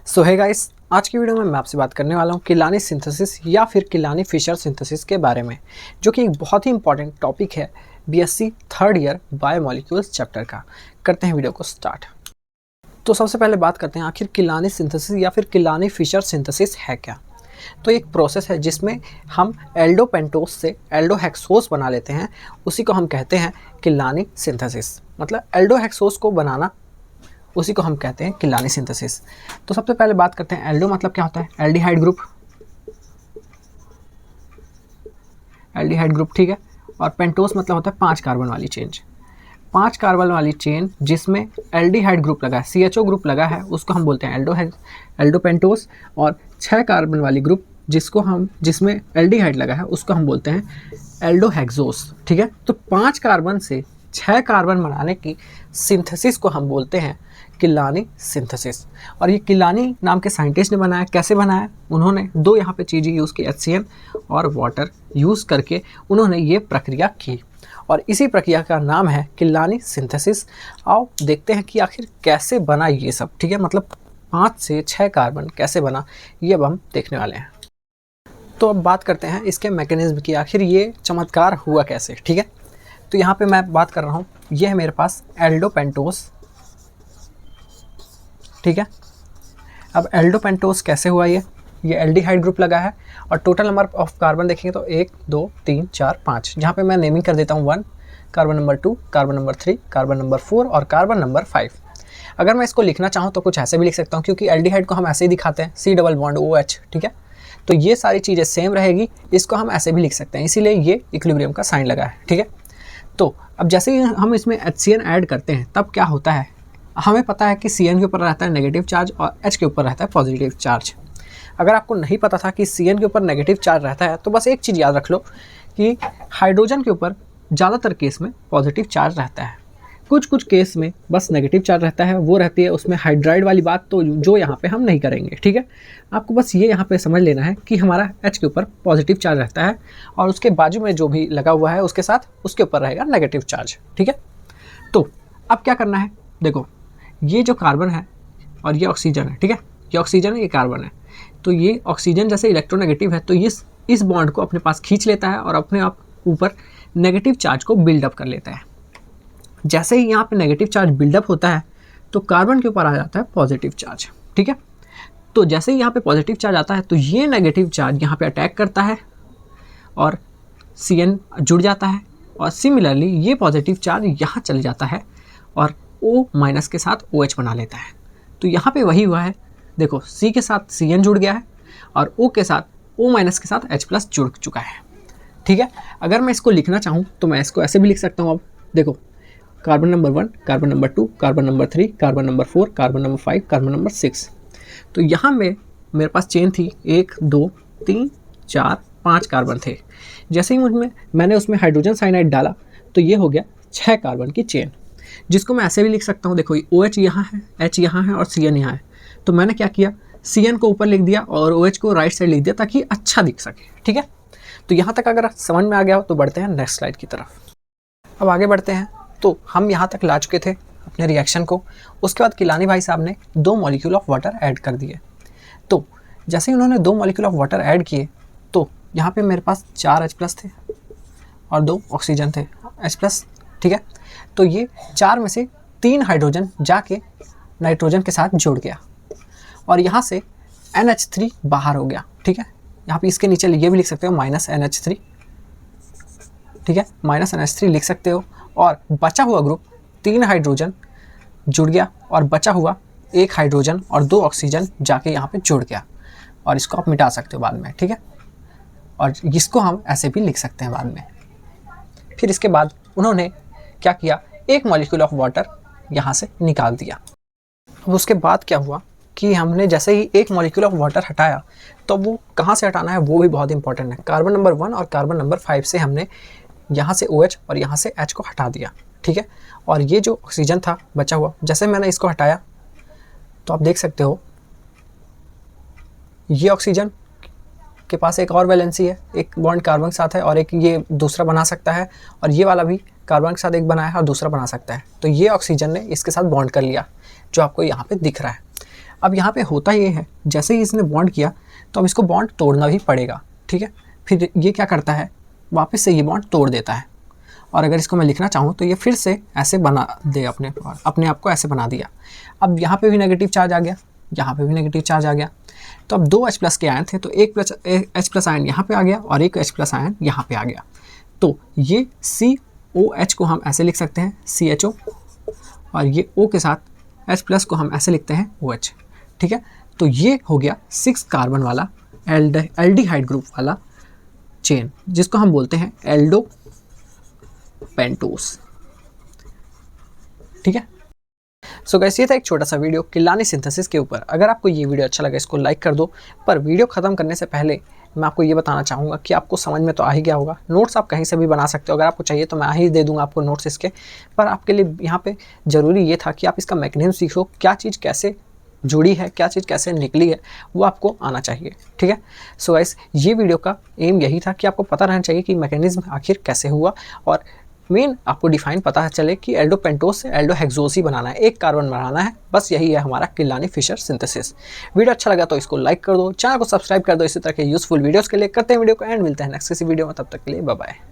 सो है गाइस, आज की वीडियो में मैं आपसे बात करने वाला हूँ किलानी सिंथेसिस या फिर किलानी फिशर सिंथेसिस के बारे में, जो कि एक बहुत ही इंपॉर्टेंट टॉपिक है BSc third year biomolecules chapter का। करते हैं वीडियो को स्टार्ट। तो सबसे पहले बात करते हैं आखिर किलानी सिंथेसिस या फिर किलानी फिशर सिंथेसिस है क्या। तो एक प्रोसेस है जिसमें हम एल्डोपेंटोस से एल्डोहेक्सोस बना लेते हैं, उसी को हम कहते हैं किलानी सिंथेसिस। मतलब एल्डोहेक्सोस को बनाना, उसी को हम कहते हैं किलानी सिंथेसिस। तो सबसे पहले बात करते हैं एल्डो मतलब क्या होता है। एल्डिहाइड ग्रुप, एल्डिहाइड ग्रुप, ठीक है। और पेंटोस मतलब होता है 5 कार्बन वाली चेन। 5 कार्बन वाली चेन जिसमें एल्डिहाइड ग्रुप लगा है, CHO ग्रुप लगा है, उसको हम बोलते हैं एल्डोपेंटोस। और 6 कार्बन वाली ग्रुप जिसमें एल्डिहाइड लगा है, उसको हम बोलते हैं एल्डोहेक्सोस, ठीक है। तो 5 कार्बन से 6 कार्बन बनाने की सिंथेसिस को हम बोलते हैं किलानी सिंथेसिस। और ये किलानी नाम के साइंटिस्ट ने बनाया। कैसे बनाया? उन्होंने 2 यहाँ पे चीज़ें यूज़ की, HCl और वाटर यूज़ करके उन्होंने ये प्रक्रिया की, और इसी प्रक्रिया का नाम है किलानी सिंथेसिस। आओ देखते हैं कि आखिर कैसे बना ये सब, ठीक है। मतलब 5 से 6 कार्बन कैसे बना, ये अब हम देखने वाले हैं। तो अब बात करते हैं इसके मैकेनिज्म की, आखिर ये चमत्कार हुआ कैसे, ठीक है। तो यहाँ पे मैं बात कर रहा हूँ, ये है मेरे पास एल्डोपेंटोस, ठीक है। अब एल्डोपेंटोस कैसे हुआ? ये एल्डिहाइड ग्रुप लगा है, और टोटल नंबर ऑफ कार्बन देखेंगे तो 1 2 3 4 5, जहाँ पे मैं नेमिंग कर देता हूँ 1, carbon number 2, carbon number 3, carbon number 4 और कार्बन नंबर 5। अगर मैं इसको लिखना चाहूँ तो कुछ ऐसे भी लिख सकता हूँ, क्योंकि एल्डिहाइड को हम ऐसे ही दिखाते हैं, C डबल बॉन्ड OH, ठीक है। तो ये सारी चीज़ें सेम रहेगी, इसको हम ऐसे भी लिख सकते हैं, इसीलिए ये इक्विलिब्रियम का साइन लगा है, ठीक है। तो अब जैसे ही हम इसमें HCl ऐड करते हैं, तब क्या होता है, हमें पता है कि CN के ऊपर रहता है नेगेटिव चार्ज और H के ऊपर रहता है पॉजिटिव चार्ज। अगर आपको नहीं पता था कि CN के ऊपर नेगेटिव चार्ज रहता है, तो बस एक चीज़ याद रख लो कि हाइड्रोजन के ऊपर ज़्यादातर केस में पॉजिटिव चार्ज रहता है, कुछ कुछ केस में बस नेगेटिव चार्ज रहता है, वो रहती है उसमें हाइड्राइड वाली बात, तो जो यहाँ पे हम नहीं करेंगे, ठीक है। आपको बस ये यहाँ पे समझ लेना है कि हमारा H के ऊपर पॉजिटिव चार्ज रहता है, और उसके बाजू में जो भी लगा हुआ है उसके साथ उसके ऊपर रहेगा नेगेटिव चार्ज, ठीक है। तो अब क्या करना है, देखो ये जो कार्बन है और ये ऑक्सीजन है, ठीक है। ये ऑक्सीजन है, ये कार्बन है। तो ये ऑक्सीजन जैसे इलेक्ट्रोनेगेटिव है, तो इस बॉन्ड को अपने पास खींच लेता है और अपने आप ऊपर नेगेटिव चार्ज को बिल्डअप कर लेता है। जैसे ही यहाँ पे नेगेटिव चार्ज बिल्डअप होता है, तो कार्बन के ऊपर आ जाता है पॉजिटिव चार्ज, ठीक है। तो जैसे ही यहाँ पे पॉजिटिव चार्ज आता है, तो ये नेगेटिव चार्ज यहाँ पे अटैक करता है और CN जुड़ जाता है, और सिमिलरली ये पॉजिटिव चार्ज यहाँ चले जाता है और O माइनस के साथ OH बना लेता है। तो यहाँ पे वही हुआ है, देखो C के साथ CN जुड़ गया है और O के साथ O माइनस के साथ H प्लस जुड़ चुका है, ठीक है। अगर मैं इसको लिखना चाहूँ तो मैं इसको ऐसे भी लिख सकता हूँ। अब देखो carbon number 1, carbon number 2, carbon number 3, carbon number 4, carbon number 5, carbon number 6। तो यहाँ में मेरे पास चेन थी 1 2 3 4 5 कार्बन थे। जैसे ही मैंने उसमें हाइड्रोजन साइनाइड डाला, तो ये हो गया 6 कार्बन की चेन, जिसको मैं ऐसे भी लिख सकता हूँ। देखो OH यहाँ है, H यहाँ है और CN यहाँ है। तो मैंने क्या किया, CN को ऊपर लिख दिया और OH को राइट साइड लिख दिया, ताकि अच्छा दिख सके, ठीक है। तो यहाँ तक अगर समझ में आ गया हो तो बढ़ते हैं नेक्स्ट स्लाइड की तरफ। अब आगे बढ़ते हैं। तो हम यहाँ तक ला चुके थे अपने रिएक्शन को। उसके बाद किलानी भाई साहब ने 2 मॉलिक्यूल ऑफ वाटर ऐड कर दिए। तो जैसे ही उन्होंने 2 मॉलिक्यूल ऑफ वाटर ऐड किए, तो यहाँ पे मेरे पास 4 H प्लस थे और 2 ऑक्सीजन थे H प्लस, ठीक है। तो ये 4 में से 3 हाइड्रोजन जाके नाइट्रोजन के साथ जुड़ गया, और यहाँ से NH3 बाहर हो गया, ठीक है। यहाँ पे इसके नीचे ये भी लिख सकते हो -NH3, ठीक है, -NH3 लिख सकते हो। और बचा हुआ ग्रुप 3 हाइड्रोजन जुड़ गया, और बचा हुआ 1 हाइड्रोजन और 2 ऑक्सीजन जाके यहाँ पे जुड़ गया, और इसको आप मिटा सकते हो बाद में, ठीक है। और इसको हम ऐसे भी लिख सकते हैं बाद में। फिर इसके बाद उन्होंने क्या किया, 1 मॉलिक्यूल ऑफ वाटर यहाँ से निकाल दिया। अब उसके बाद क्या हुआ कि हमने जैसे ही 1 मॉलिक्यूल ऑफ वाटर हटाया, तो वो कहाँ से हटाना है वो भी बहुत इंपॉर्टेंट है। कार्बन नंबर 1 और कार्बन नंबर 5 से हमने यहाँ से OH और यहाँ से H को हटा दिया, ठीक है। और ये जो ऑक्सीजन था बचा हुआ, जैसे मैंने इसको हटाया, तो आप देख सकते हो ये ऑक्सीजन के पास एक और वैलेंसी है, एक बॉन्ड कार्बन के साथ है, और एक ये दूसरा बना सकता है, और ये वाला भी कार्बन के साथ एक बनाया है और दूसरा बना सकता है। तो ये ऑक्सीजन ने इसके साथ बॉन्ड कर लिया, जो आपको यहाँ पे दिख रहा है। अब यहाँ पे होता ये है, जैसे ही इसने बॉन्ड किया तो अब इसको बॉन्ड तोड़ना भी पड़ेगा, ठीक है। फिर ये क्या करता है, वापस से ये बॉन्ड तोड़ देता है, और अगर इसको मैं लिखना चाहूँ तो ये फिर से ऐसे बना दे, अपने आप को ऐसे बना दिया। अब यहाँ पे भी नेगेटिव चार्ज आ गया, यहाँ पे भी नेगेटिव चार्ज आ गया। तो अब 2 H+ के आयन थे, तो एक H+ आयन यहाँ पे आ गया और एक H+ आयन यहाँ पे आ गया। तो ये COH को हम ऐसे लिख सकते हैं CHO, और ये O के साथ H+ को हम ऐसे लिखते हैं OH, ठीक है। तो ये हो गया 6 कार्बन वाला एल्डिहाइड ग्रुप वाला चेन, जिसको हम बोलते हैं एल्डो पेंटोस, ठीक है। सो गाइस, ये था एक छोटा सा वीडियो किलानी सिंथेसिस के ऊपर। अगर आपको ये वीडियो अच्छा लगा इसको लाइक कर दो, पर वीडियो ख़त्म करने से पहले मैं आपको ये बताना चाहूँगा कि आपको समझ में तो आ ही गया होगा। नोट्स आप कहीं से भी बना सकते हो, अगर आपको चाहिए तो मैं ही दे दूँगा आपको नोट्स इसके। पर आपके लिए यहाँ पे ज़रूरी ये था कि आप इसका मैकेनिज्म सीखो, क्या चीज़ कैसे जुड़ी है, क्या चीज़ कैसे निकली है, वो आपको आना चाहिए, ठीक है। सो गाइस, ये वीडियो का एम यही था कि आपको पता रहना चाहिए कि मैकेनिज्म आखिर कैसे हुआ, और मेन आपको डिफाइन पता चले कि एल्डोपेंटोस से एल्डोहेक्सोस ही बनाना है, एक कार्बन बनाना है, बस यही है हमारा किलानी फिशर सिंथेसिस। वीडियो अच्छा लगा तो इसको लाइक कर दो, चैनल को सब्सक्राइब कर दो इसी तरह के यूजफुल वीडियोस के लिए। करते हैं वीडियो को एंड, मिलते हैं नेक्स्ट किसी वीडियो में, तब तक के लिए बाय बाय।